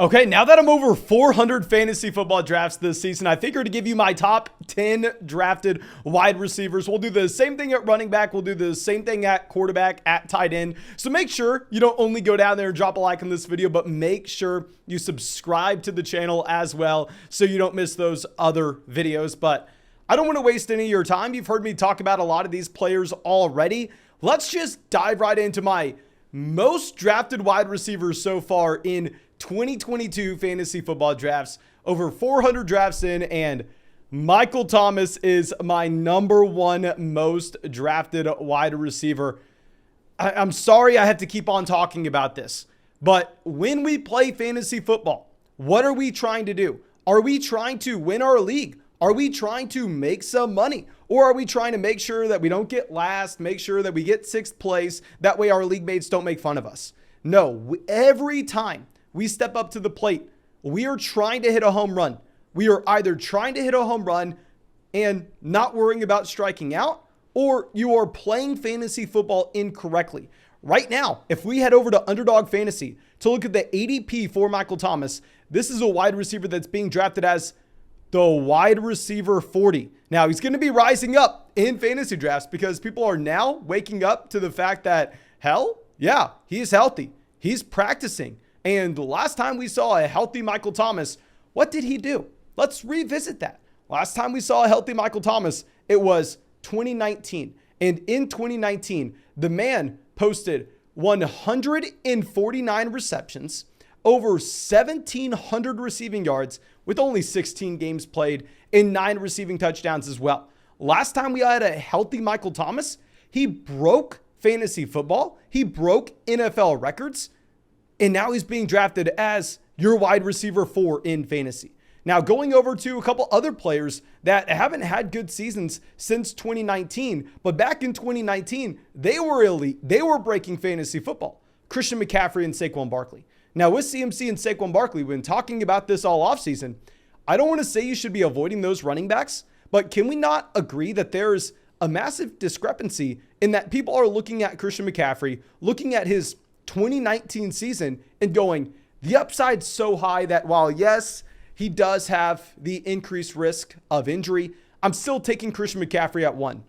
Okay, now that I'm over 400 fantasy football drafts this season, I figured to give you my top 10 drafted wide receivers. We'll do the same thing at running back. We'll do the same thing at quarterback, at tight end. So make sure you don't only go down there and drop a like on this video, but make sure you subscribe to the channel as well so you don't miss those other videos. But I don't want to waste any of your time. You've heard me talk about a lot of these players already. Let's just dive right into my most drafted wide receivers so far in 2022 fantasy football drafts. Over 400 drafts in, and Michael Thomas is my number one most drafted wide receiver. I'm sorry I have to keep on talking about this, but when we play fantasy football, what are we trying to do? Are we trying to win our league? Are we trying to make some money? Or are we trying to make sure that we don't get last, make sure that we get sixth place, that way our league mates don't make fun of us? No, every time we step up to the plate, we are trying to hit a home run. We are either trying to hit a home run and not worrying about striking out, or you are playing fantasy football incorrectly. Right now, if we head over to Underdog Fantasy to look at the ADP for Michael Thomas, this is a wide receiver that's being drafted as the wide receiver 40. Now, he's going to be rising up in fantasy drafts because people are now waking up to the fact that, hell, yeah, he's healthy. He's practicing. And the last time we saw a healthy Michael Thomas, what did he do? Let's revisit that. Last time we saw a healthy Michael Thomas, it was 2019. And in 2019, the man posted 149 receptions, over 1,700 receiving yards with only 16 games played and 9 receiving touchdowns as well. Last time we had a healthy Michael Thomas, he broke fantasy football. He broke NFL records. And now he's being drafted as your wide receiver 4 in fantasy. Now, going over to a couple other players that haven't had good seasons since 2019, but back in 2019, they were elite. They were breaking fantasy football. Christian McCaffrey and Saquon Barkley. Now, with CMC and Saquon Barkley, when talking about this all offseason, I don't want to say you should be avoiding those running backs, but can we not agree that there's a massive discrepancy in that people are looking at Christian McCaffrey, looking at his 2019 season and going, the upside's so high that while, yes, he does have the increased risk of injury, I'm still taking Christian McCaffrey at 1.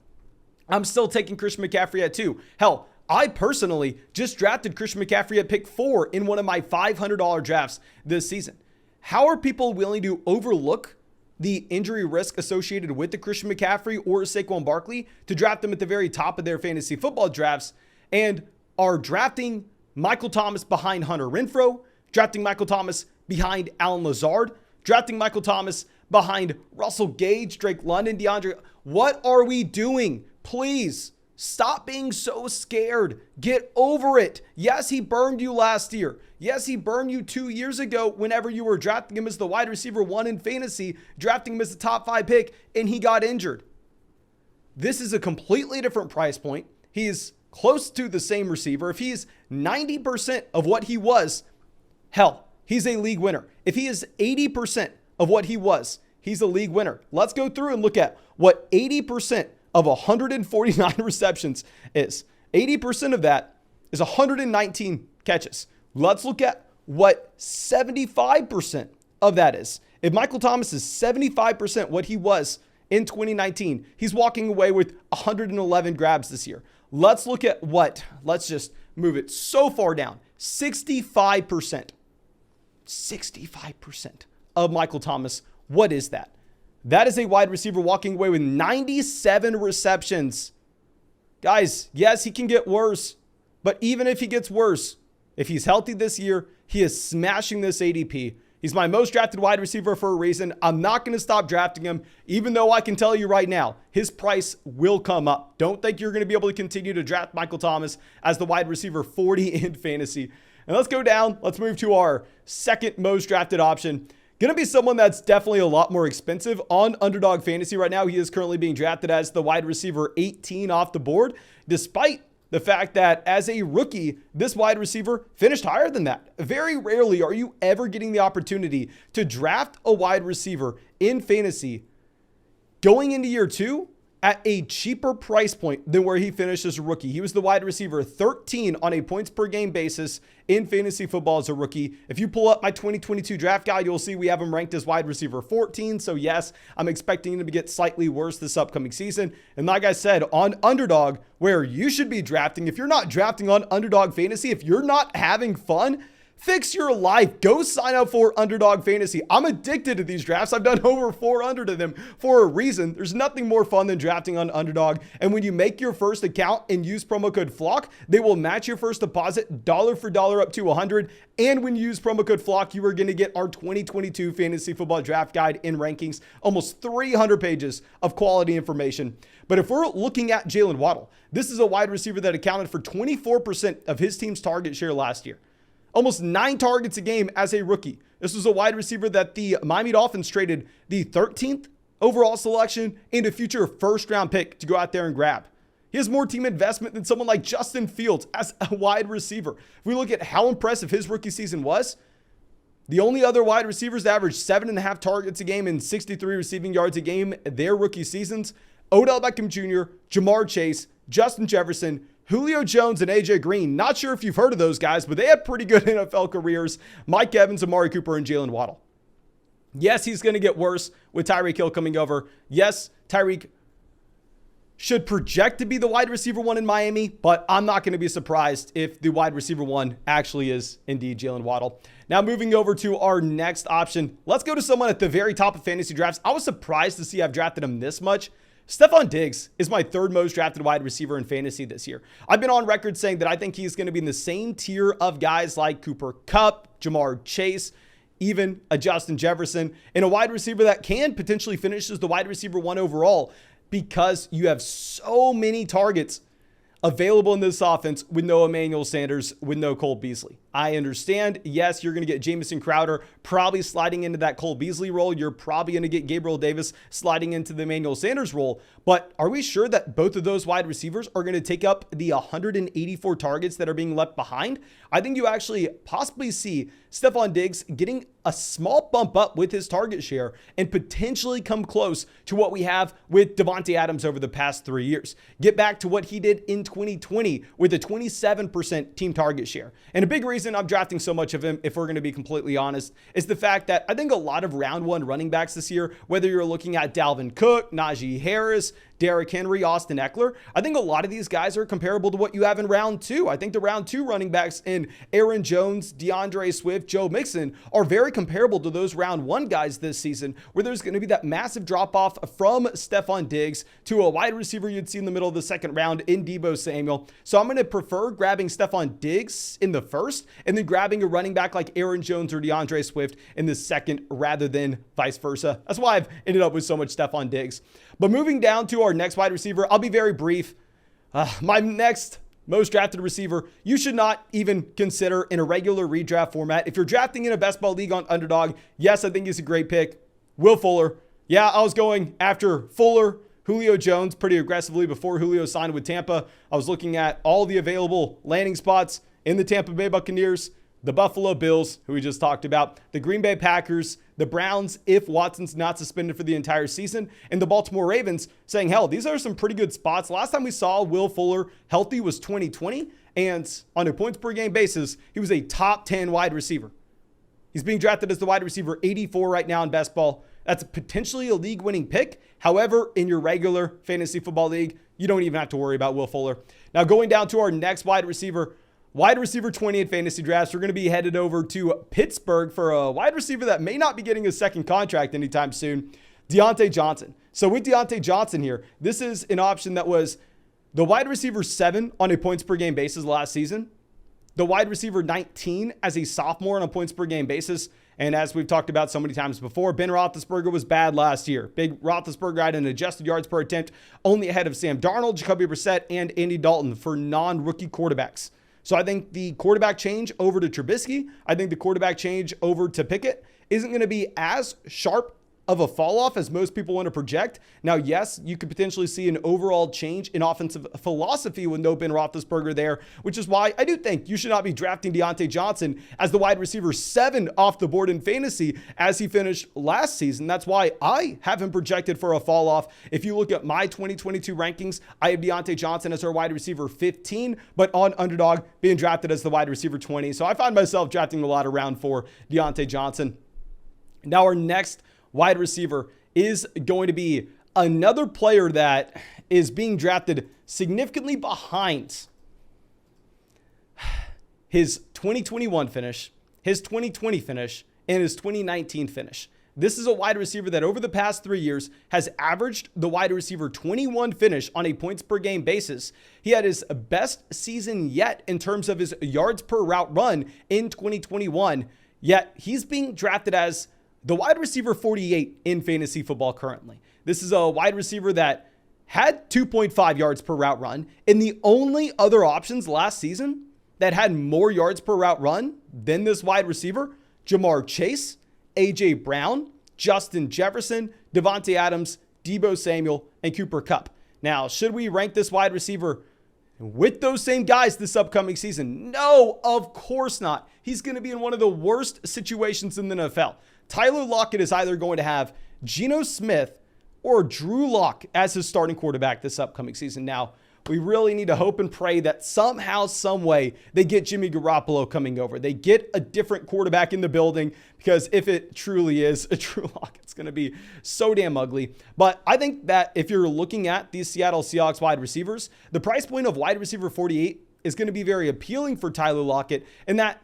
I'm still taking Christian McCaffrey at 2. Hell, I personally just drafted Christian McCaffrey at pick 4 in one of my $500 drafts this season. How are people willing to overlook the injury risk associated with the Christian McCaffrey or Saquon Barkley to draft them at the very top of their fantasy football drafts and are drafting Michael Thomas behind Hunter Renfrow, drafting Michael Thomas behind Allen Lazard, drafting Michael Thomas behind Russell Gage, Drake London, DeAndre? What are we doing? Please stop being so scared. Get over it. Yes, he burned you last year. Yes, he burned you 2 years ago whenever you were drafting him as the wide receiver 1 in fantasy, drafting him as the top 5 pick, and he got injured. This is a completely different price point. He's close to the same receiver. If he's 90% of what he was, hell, he's a league winner. If he is 80% of what he was, he's a league winner. Let's go through and look at what 80% of 149 receptions is. 80% of that is 119 catches. Let's look at what 75% of that is. If Michael Thomas is 75% what he was in 2019, he's walking away with 111 grabs this year. Let's look at let's just move it so far down. 65% of Michael Thomas. What is that? That is a wide receiver walking away with 97 receptions. Guys, yes, he can get worse, but even if he gets worse, if he's healthy this year, he is smashing this ADP. He's my most drafted wide receiver for a reason. I'm not going to stop drafting him, even though I can tell you right now, his price will come up. Don't think you're going to be able to continue to draft Michael Thomas as the wide receiver 40 in fantasy. And let's go down. Let's move to our second most drafted option. Going to be someone that's definitely a lot more expensive on Underdog Fantasy right now. He is currently being drafted as the wide receiver 18 off the board, despite the fact that as a rookie, this wide receiver finished higher than that. Very rarely are you ever getting the opportunity to draft a wide receiver in fantasy going into year 2 at a cheaper price point than where he finished as a rookie. He was the wide receiver 13 on a points per game basis in fantasy football as a rookie. If you pull up my 2022 draft guide, you'll see we have him ranked as wide receiver 14. So yes, I'm expecting him to get slightly worse this upcoming season. And like I said, on Underdog, where you should be drafting, if you're not drafting on Underdog Fantasy, if you're not having fun, fix your life. Go sign up for Underdog Fantasy. I'm addicted to these drafts. I've done over 400 of them for a reason. There's nothing more fun than drafting on Underdog. And when you make your first account and use promo code FLOCK, they will match your first deposit dollar for dollar up to $100. And when you use promo code FLOCK, you are going to get our 2022 Fantasy Football Draft Guide and rankings, almost 300 pages of quality information. But if we're looking at Jalen Waddle, this is a wide receiver that accounted for 24% of his team's target share last year. Almost 9 targets a game as a rookie. This was a wide receiver that the Miami Dolphins traded the 13th overall selection and a future first-round pick to go out there and grab. He has more team investment than someone like Justin Fields as a wide receiver. If we look at how impressive his rookie season was, the only other wide receivers that averaged 7.5 targets a game and 63 receiving yards a game their rookie seasons, Odell Beckham Jr., Jamar Chase, Justin Jefferson, Julio Jones, and AJ Green. Not sure if you've heard of those guys, but they had pretty good NFL careers. Mike Evans, Amari Cooper, and Jalen Waddle. Yes, he's going to get worse with Tyreek Hill coming over. Yes, Tyreek should project to be the wide receiver 1 in Miami, but I'm not going to be surprised if the wide receiver 1 actually is indeed Jalen Waddle. Now moving over to our next option, let's go to someone at the very top of fantasy drafts. I was surprised to see I've drafted him this much. Stefon Diggs is my 3rd most drafted wide receiver in fantasy this year. I've been on record saying that I think he's going to be in the same tier of guys like Cooper Kupp, Jamar Chase, even a Justin Jefferson, and a wide receiver that can potentially finish as the wide receiver 1 overall because you have so many targets available in this offense with no Emmanuel Sanders, with no Cole Beasley. I understand, yes, you're going to get Jamison Crowder probably sliding into that Cole Beasley role. You're probably going to get Gabriel Davis sliding into the Emmanuel Sanders role. But are we sure that both of those wide receivers are going to take up the 184 targets that are being left behind? I think you actually possibly see Stefon Diggs getting a small bump up with his target share and potentially come close to what we have with Davante Adams over the past 3 years. Get back to what he did in 2020 with a 27% team target share. And a big reason I'm drafting so much of him, if we're going to be completely honest, is the fact that I think a lot of round 1 running backs this year, whether you're looking at Dalvin Cook, Najee Harris, Derrick Henry, Austin Eckler, I think a lot of these guys are comparable to what you have in round 2. I think the round 2 running backs in Aaron Jones, DeAndre Swift, Joe Mixon are very comparable to those round 1 guys this season, where there's going to be that massive drop off from Stefon Diggs to a wide receiver you'd see in the middle of the 2nd round in Deebo Samuel. So I'm going to prefer grabbing Stefon Diggs in the 1st and then grabbing a running back like Aaron Jones or DeAndre Swift in the 2nd rather than vice versa. That's why I've ended up with so much Stefon Diggs. But moving down to our next wide receiver, I'll be very brief. My next most drafted receiver, you should not even consider in a regular redraft format. If you're drafting in a best ball league on Underdog, yes, I think he's a great pick. Will Fuller. Yeah, I was going after Fuller, Julio Jones pretty aggressively before Julio signed with Tampa. I was looking at all the available landing spots in the Tampa Bay Buccaneers, the Buffalo Bills, who we just talked about, the Green Bay Packers, the Browns, if Watson's not suspended for the entire season, and the Baltimore Ravens, saying, hell, these are some pretty good spots. Last time we saw Will Fuller healthy was 2020, and on a points per game basis, he was a top 10 wide receiver. He's being drafted as the wide receiver 84 right now in best ball. That's potentially a league-winning pick. However, in your regular fantasy football league, you don't even have to worry about Will Fuller. Now, going down to our next wide receiver 20 in fantasy drafts, we're going to be headed over to Pittsburgh for a wide receiver that may not be getting a 2nd contract anytime soon, Deontay Johnson. So with Deontay Johnson here, this is an option that was the wide receiver 7 on a points per game basis last season, the wide receiver 19 as a sophomore on a points per game basis. And as we've talked about so many times before, Ben Roethlisberger was bad last year. Big Roethlisberger had an adjusted yards per attempt only ahead of Sam Darnold, Jacoby Brissett, and Andy Dalton for non-rookie quarterbacks. So I think the quarterback change over to Trubisky, I think the quarterback change over to Pickett isn't going to be as sharp of a fall off as most people want to project. Now, yes, you could potentially see an overall change in offensive philosophy with no Ben Roethlisberger there, which is why I do think you should not be drafting Deontay Johnson as the wide receiver 7 off the board in fantasy as he finished last season. That's why I have him projected for a fall off. If you look at my 2022 rankings, I have Deontay Johnson as our wide receiver 15, but on Underdog being drafted as the wide receiver 20. So I find myself drafting a lot around for Deontay Johnson. Now our next wide receiver is going to be another player that is being drafted significantly behind his 2021 finish, his 2020 finish, and his 2019 finish. This is a wide receiver that over the past 3 years has averaged the wide receiver 21 finish on a points per game basis. He had his best season yet in terms of his yards per route run in 2021, yet he's being drafted as the wide receiver 48 in fantasy football currently. This is a wide receiver that had 2.5 yards per route run, and the only other options last season that had more yards per route run than this wide receiver, Jamar Chase, AJ Brown, Justin Jefferson, Devontae Adams, Deebo Samuel, and Cooper Kupp. Now, should we rank this wide receiver with those same guys this upcoming season? No, of course not. He's going to be in one of the worst situations in the NFL. Tyler Lockett is either going to have Geno Smith or Drew Lock as his starting quarterback this upcoming season. Now, we really need to hope and pray that somehow, some way, they get Jimmy Garoppolo coming over. They get a different quarterback in the building, because if it truly is a Drew Lock, it's going to be so damn ugly. But I think that if you're looking at these Seattle Seahawks wide receivers, the price point of wide receiver 48 is going to be very appealing for Tyler Lockett, and that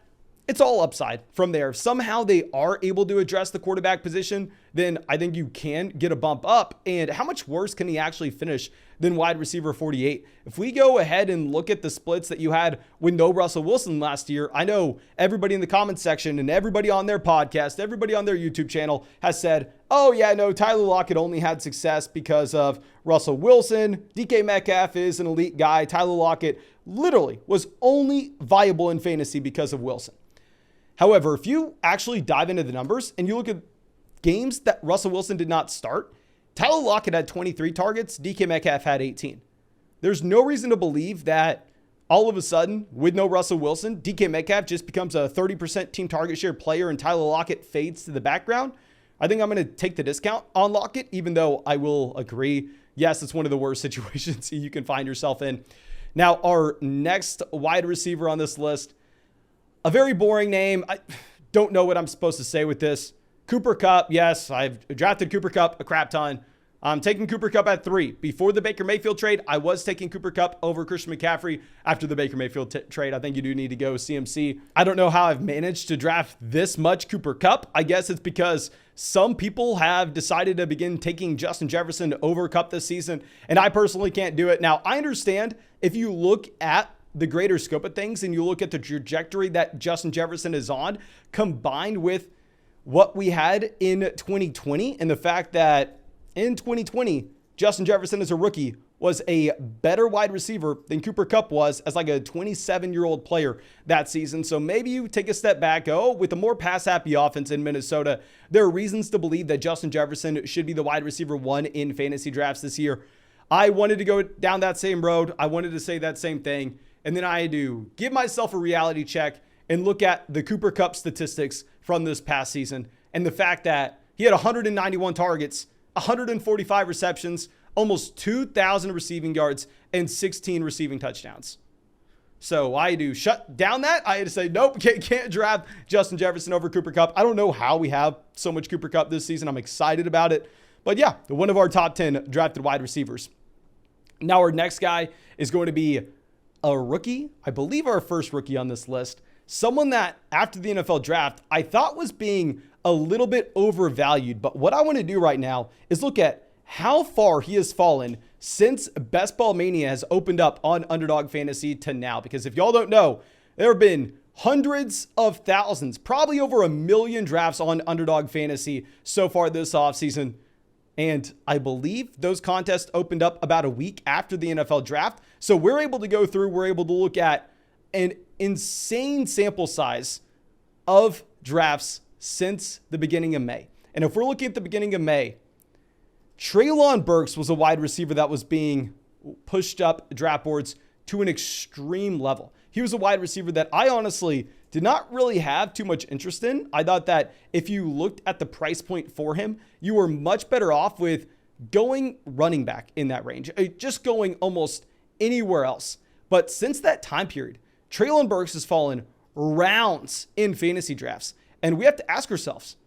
it's all upside from there. If somehow they are able to address the quarterback position, then I think you can get a bump up. And how much worse can he actually finish than wide receiver 48? If we go ahead and look at the splits that you had with no Russell Wilson last year, I know everybody in the comments section and everybody on their podcast, everybody on their YouTube channel has said, oh yeah, no, Tyler Lockett only had success because of Russell Wilson. DK Metcalf is an elite guy. Tyler Lockett literally was only viable in fantasy because of Wilson. However, if you actually dive into the numbers and you look at games that Russell Wilson did not start, Tyler Lockett had 23 targets, DK Metcalf had 18. There's no reason to believe that all of a sudden, with no Russell Wilson, DK Metcalf just becomes a 30% team target share player and Tyler Lockett fades to the background. I think I'm going to take the discount on Lockett, even though I will agree, yes, it's one of the worst situations you can find yourself in. Now, our next wide receiver on this list, a very boring name. I don't know what I'm supposed to say with this. Cooper Kupp. Yes, I've drafted Cooper Kupp a crap ton. I'm taking Cooper Kupp at 3. Before the Baker Mayfield trade, I was taking Cooper Kupp over Christian McCaffrey. After the Baker Mayfield trade, I think you do need to go CMC. I don't know how I've managed to draft this much Cooper Kupp. I guess it's because some people have decided to begin taking Justin Jefferson over Kupp this season, and I personally can't do it. Now, I understand if you look at the greater scope of things and you look at the trajectory that Justin Jefferson is on, combined with what we had in 2020 and the fact that in 2020, Justin Jefferson as a rookie was a better wide receiver than Cooper Kupp was as like a 27-year-old player that season. So maybe you take a step back. With a more pass-happy offense in Minnesota, there are reasons to believe that Justin Jefferson should be the wide receiver 1 in fantasy drafts this year. I wanted to go down that same road. I wanted to say that same thing. And then I had to give myself a reality check and look at the Cooper Kupp statistics from this past season and the fact that he had 191 targets, 145 receptions, almost 2,000 receiving yards, and 16 receiving touchdowns. So I had to shut down that. I had to say, nope, can't draft Justin Jefferson over Cooper Kupp. I don't know how we have so much Cooper Kupp this season. I'm excited about it. But yeah, one of our top 10 drafted wide receivers. Now our next guy is going to be a rookie, I believe our first rookie on this list, someone that after the NFL draft, I thought was being a little bit overvalued. But what I want to do right now is look at how far he has fallen since Best Ball Mania has opened up on Underdog Fantasy to now. Because if y'all don't know, there have been hundreds of thousands, probably over 1 million drafts on Underdog Fantasy so far this offseason. And I believe those contests opened up about a week after the NFL draft. So we're able to go through, we're able to look at an insane sample size of drafts since the beginning of May. And if we're looking at the beginning of May, Treylon Burks was a wide receiver that was being pushed up draft boards to an extreme level. He was a wide receiver that I honestly did not really have too much interest in. I thought that if you looked at the price point for him, you were much better off with going running back in that range, just going almost anywhere else. But since that time period, Treylon Burks has fallen rounds in fantasy drafts. And we have to ask ourselves,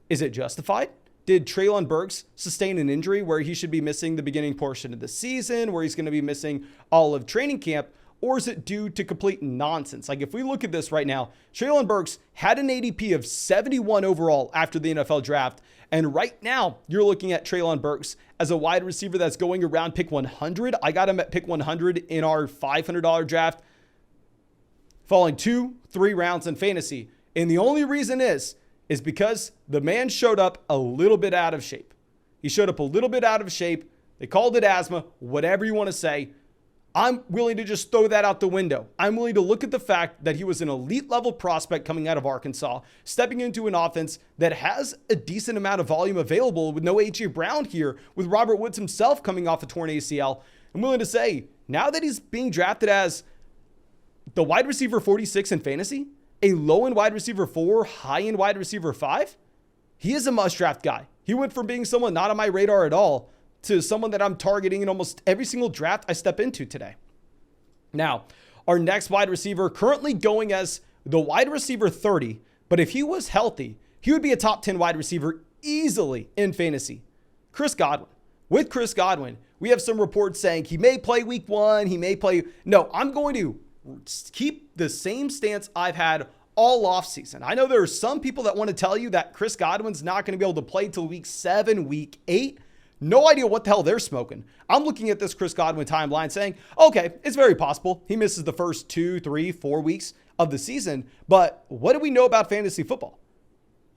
is it justified? Did Treylon Burks sustain an injury where he should be missing the beginning portion of the season, where he's going to be missing all of training camp? Or is it due to complete nonsense? Like if we look at this right now, Treylon Burks had an ADP of 71 overall after the NFL draft. And right now you're looking at Treylon Burks as a wide receiver that's going around pick 100. I got him at pick 100 in our $500 draft, falling 2-3 rounds in fantasy. And the only reason is because the man showed up a little bit out of shape. He showed up a little bit out of shape. They called it asthma, whatever you want to say. I'm willing to just throw that out the window. I'm willing to look at the fact that he was an elite level prospect coming out of Arkansas, stepping into an offense that has a decent amount of volume available with no A.J. Brown here, with Robert Woods himself coming off a torn ACL. I'm willing to say, now that he's being drafted as the wide receiver 46 in fantasy, a low-end wide receiver 4, high-end wide receiver 5, he is a must-draft guy. He went from being someone not on my radar at all to someone that I'm targeting in almost every single draft I step into today. Now, our next wide receiver currently going as the wide receiver 30, but if he was healthy, he would be a top 10 wide receiver easily in fantasy. Chris Godwin. With Chris Godwin, we have some reports saying he may play week 1, he may play. No, I'm going to keep the same stance I've had all offseason. I know there are some people that want to tell you that Chris Godwin's not going to be able to play till week 7, week 8. No idea what the hell they're smoking. I'm looking at this Chris Godwin timeline saying, okay, it's very possible he misses the first 2, 3, 4 weeks of the season. But what do we know about fantasy football?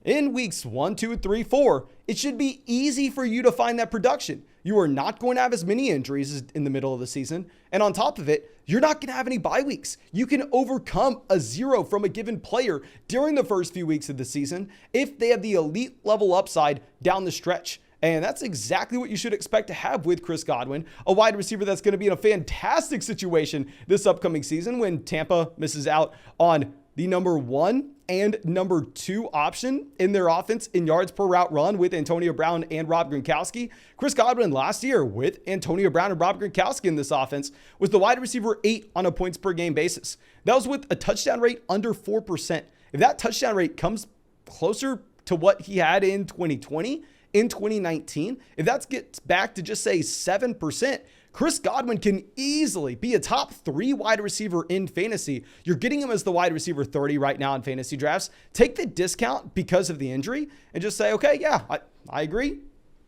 In weeks 1, 2, 3, 4, it should be easy for you to find that production. You are not going to have as many injuries in the middle of the season. And on top of it, you're not going to have any bye weeks. You can overcome a 0 from a given player during the first few weeks of the season if they have the elite level upside down the stretch. And that's exactly what you should expect to have with Chris Godwin, a wide receiver that's going to be in a fantastic situation this upcoming season when Tampa misses out on the number 1 and number 2 option in their offense in yards per route run with Antonio Brown and Rob Gronkowski. Chris Godwin last year with Antonio Brown and Rob Gronkowski in this offense was the wide receiver 8 on a points per game basis. That was with a touchdown rate under 4%. If that touchdown rate comes closer to what he had in 2020, in 2019, if that gets back to just say 7%, Chris Godwin can easily be a top 3 wide receiver in fantasy. You're getting him as the wide receiver 30 right now in fantasy drafts. Take the discount because of the injury and just say, okay, yeah, I agree.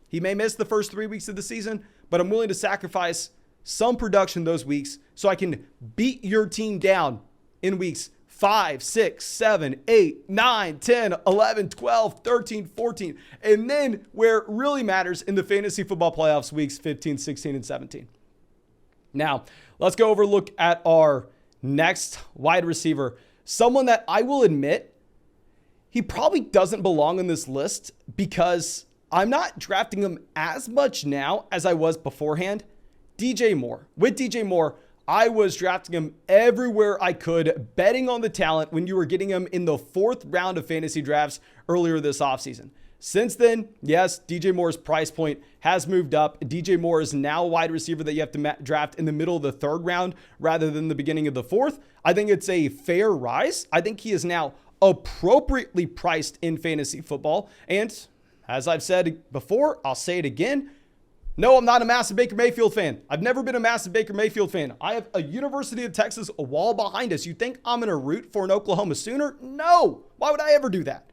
He may miss the first 3 weeks of the season, but I'm willing to sacrifice some production those weeks so I can beat your team down in weeks 5, 6, 7, 8, 9, 10, 11, 12, 13, 14. And then where it really matters in the fantasy football playoffs, weeks 15, 16, and 17. Now, let's go over look at our next wide receiver. Someone that I will admit, he probably doesn't belong on this list because I'm not drafting him as much now as I was beforehand. DJ Moore. With DJ Moore, I was drafting him everywhere I could, betting on the talent when you were getting him in the 4th round of fantasy drafts earlier this offseason. Since then, yes, DJ Moore's price point has moved up. DJ Moore is now a wide receiver that you have to draft in the middle of the 3rd round rather than the beginning of the 4th. I think it's a fair rise. I think he is now appropriately priced in fantasy football. And as I've said before, I'll say it again. No, I'm not a massive Baker Mayfield fan. I've never been a massive Baker Mayfield fan. I have a University of Texas wall behind us. You think I'm going to root for an Oklahoma Sooner? No. Why would I ever do that?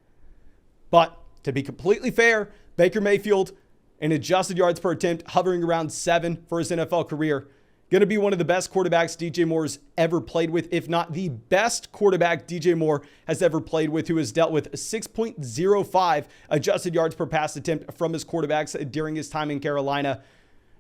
But to be completely fair, Baker Mayfield, in adjusted yards per attempt, hovering around 7 for his NFL career. Going to be one of the best quarterbacks DJ Moore's ever played with, if not the best quarterback DJ Moore has ever played with, who has dealt with 6.05 adjusted yards per pass attempt from his quarterbacks during his time in Carolina.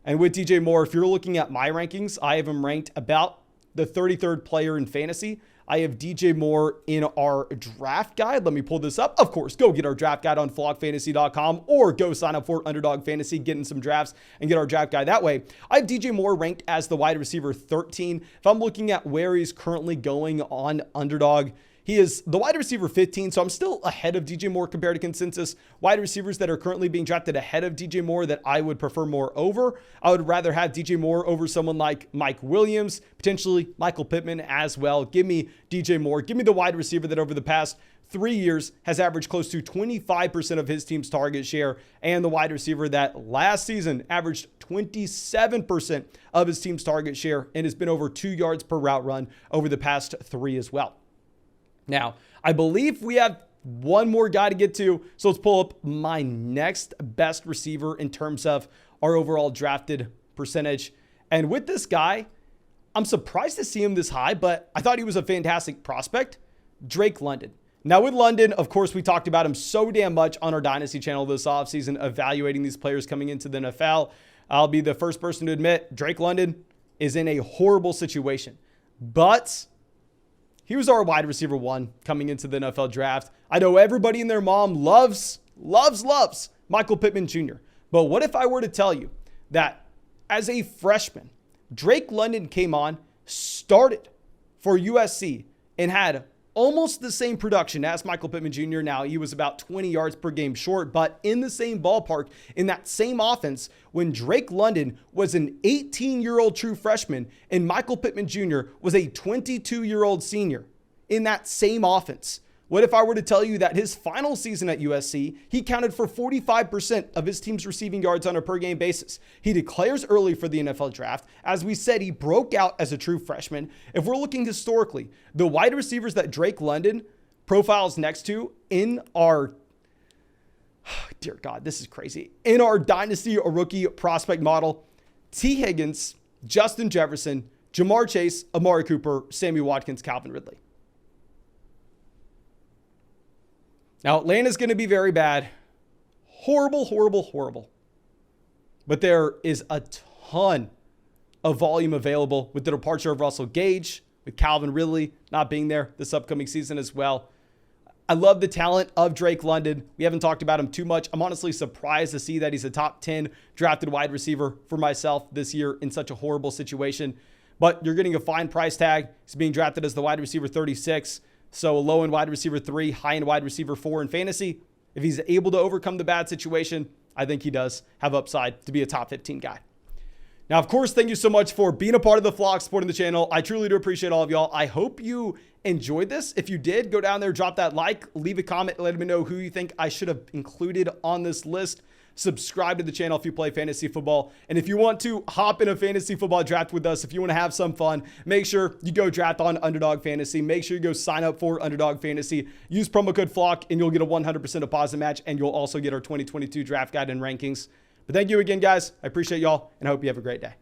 And with DJ Moore, if you're looking at my rankings, I have him ranked about the 33rd player in fantasy. I have DJ Moore in our draft guide. Let me pull this up. Of course, go get our draft guide on flockfantasy.com or go sign up for Underdog Fantasy, get in some drafts and get our draft guide that way. I have DJ Moore ranked as the wide receiver 13. If I'm looking at where he's currently going on Underdog, he is the wide receiver 15, so I'm still ahead of DJ Moore compared to consensus. Wide receivers that are currently being drafted ahead of DJ Moore that I would prefer more over. I would rather have DJ Moore over someone like Mike Williams, potentially Michael Pittman as well. Give me DJ Moore. Give me the wide receiver that over the past 3 years has averaged close to 25% of his team's target share, and the wide receiver that last season averaged 27% of his team's target share and has been over 2 yards per route run over the past 3 as well. Now, I believe we have one more guy to get to, so let's pull up my next best receiver in terms of our overall drafted percentage. And with this guy, I'm surprised to see him this high, but I thought he was a fantastic prospect, Drake London. Now with London, of course, we talked about him so damn much on our Dynasty channel this offseason, evaluating these players coming into the NFL. I'll be the first person to admit Drake London is in a horrible situation, but he was our wide receiver 1 coming into the NFL draft. I know everybody and their mom loves Michael Pittman Jr. But what if I were to tell you that as a freshman, Drake London came on, started for USC, and had almost the same production as Michael Pittman Jr. Now, he was about 20 yards per game short, but in the same ballpark, in that same offense, when Drake London was an 18-year-old true freshman and Michael Pittman Jr. was a 22-year-old senior in that same offense. What if I were to tell you that his final season at USC, he counted for 45% of his team's receiving yards on a per game basis? He declares early for the NFL draft. As we said, he broke out as a true freshman. If we're looking historically, the wide receivers that Drake London profiles next to in our, dear God, this is crazy, in our Dynasty or rookie prospect model, T. Higgins, Justin Jefferson, Jamar Chase, Amari Cooper, Sammy Watkins, Calvin Ridley. Now, Atlanta's going to be very bad. Horrible. But there is a ton of volume available with the departure of Russell Gage, with Calvin Ridley not being there this upcoming season as well. I love the talent of Drake London. We haven't talked about him too much. I'm honestly surprised to see that he's a top 10 drafted wide receiver for myself this year in such a horrible situation. But you're getting a fine price tag. He's being drafted as the wide receiver 36. So a low-end wide receiver 3, high-end wide receiver 4 in fantasy. If he's able to overcome the bad situation, I think he does have upside to be a top 15 guy. Now, of course, thank you so much for being a part of the flock, supporting the channel. I truly do appreciate all of y'all. I hope you enjoyed this. If you did, go down there, drop that like, leave a comment, let me know who you think I should have included on this list. Subscribe to the channel if you play fantasy football. And if you want to hop in a fantasy football draft with us, if you want to have some fun, make sure you go draft on Underdog Fantasy. Make sure you go sign up for Underdog Fantasy. Use promo code FLOCK and you'll get a 100% deposit match, and you'll also get our 2022 draft guide and rankings. But thank you again, guys. I appreciate y'all and I hope you have a great day.